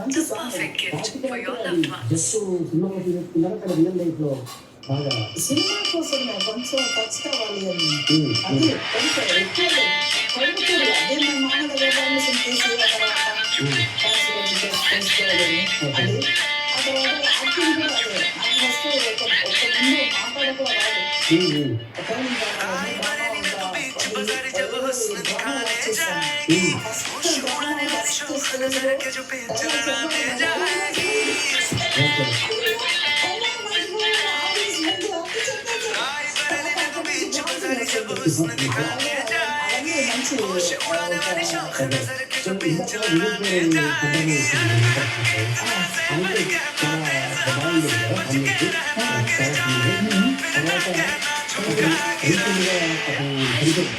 మంచి సాంగ్ అది. జస్ట్ సినిమాలో తీసుకున్నారా అక్కడ రియల్ లైఫ్ లో బాగా సినిమా కోసమే కొంచెం టచ్ కావాలి అని అది కొంచెం ఎక్కువ కోరుకోరు. అదే మా నాన్న దగ్గర పర్మిషన్ తీసి ఆ తర్వాత తెలుసుకోవాలని అది ఆ తర్వాత యాక్టింగ్ కూడా అదే నాకు ఫస్ట్ ఒక ముందు మాట్లాడ కూడా రాదు. కానీ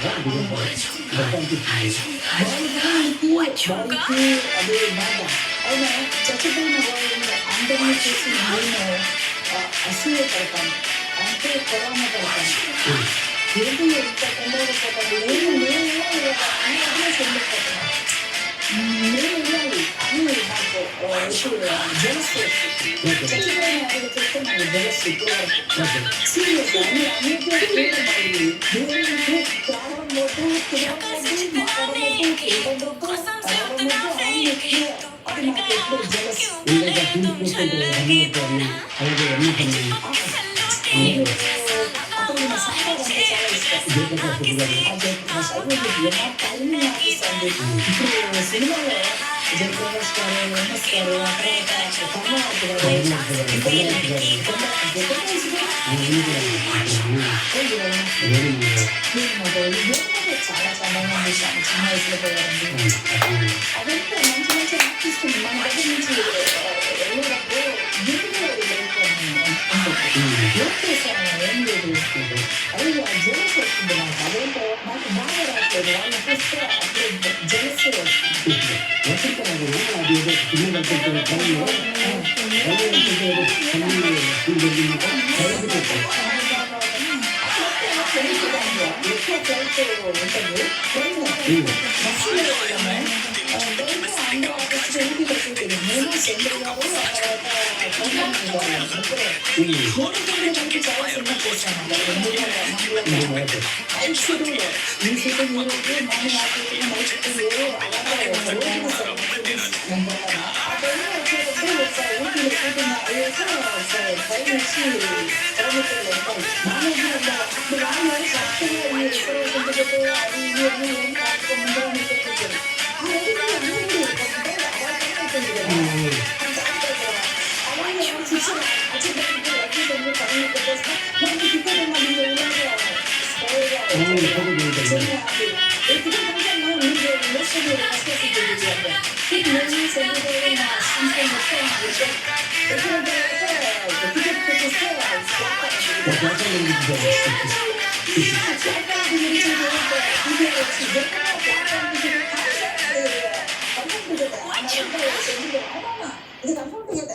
డ్రామా వర్క్ చేశాను. ఫస్ట్ డ్రామా ఫస్ట్ స్టేజ్లో అదే బాధ ఆయన చచ్చిపోయిన వాళ్ళని అందరినీ చూసి నేను అసూయ పడతాను, అంటే కరోనా పడతాను. ఏంటి ఎంత తొందరగా పోతాను, నేను అన్నీ చెందిపోతున్నాను, నేను వెళ్ళాలి అని నాకు ఇప్పుడు జలస్ చచ్చిపోయిన వాళ్ళు చూస్తే నాకు జలస్ ఎక్కువ సీరియస్ అని అన్నిటి దేవుడికి ప్రారంభంలో తినవద్దు మాట్లాడవద్దు తినవద్దు అడగవద్దు అన్నిటి అది నాకు ఎప్పుడు జలస్ అతను నా సంపాదన అంటే చాలా ఇష్టం. ఇప్పుడు సినిమాలో జయప్రకాష్ గారు, ఎంఎస్ గారు, కమలావతి చాలా చాలా మంది చిన్న వయసులో పోయారండి. అదంతా మంచి మంచి ఆర్టిస్ట్ మన దగ్గర నుంచి వెళ్ళినప్పుడు యూట్యూబ్లో ఏం లేదు అది జలస్ వస్తుంది నాకు. అదేంటో నాకు బాగా రావట్లేదు, వాళ్ళని చూస్తే అప్పుడు జలస్ వస్తుంది. ఎక్కువ ఫ్లైట్ ఉంటుంది బస్సులో వెళ్ళాము. అందరూ ఆర్టిస్ట్ వెళ్ళి పెట్టింది నేను సెంటర్ గారు చాలా సినిమా చేశాను. నైట్ షూటింగ్ ఈ షూటింగ్ ఈరోజు మార్నింగ్ ఆ షూటింగ్ నైట్ షూటింగ్ అలాగే ఆ టైంలో వచ్చేటప్పుడు ఒకసారి ఊటీలో షూటింగ్ అయ్యాక ట్రైన్ వచ్చి కోయంబత్తూరులో ఉంటాయి. మామూలుగా అప్పుడు వాళ్ళు కరెక్ట్గా ఎక్కడ అది ఇది అని ఏం కాకుండా ముందు పెట్టారు. ఆ రోజు అందరూ అవుతుంది కదా అలాగే శిక్షణ అచ్చేటప్పుడు అడ్మిట్ పనులు పెట్టేస్తే మనకి టికెట్ ఉన్నది ఇది కన్ఫర్మ్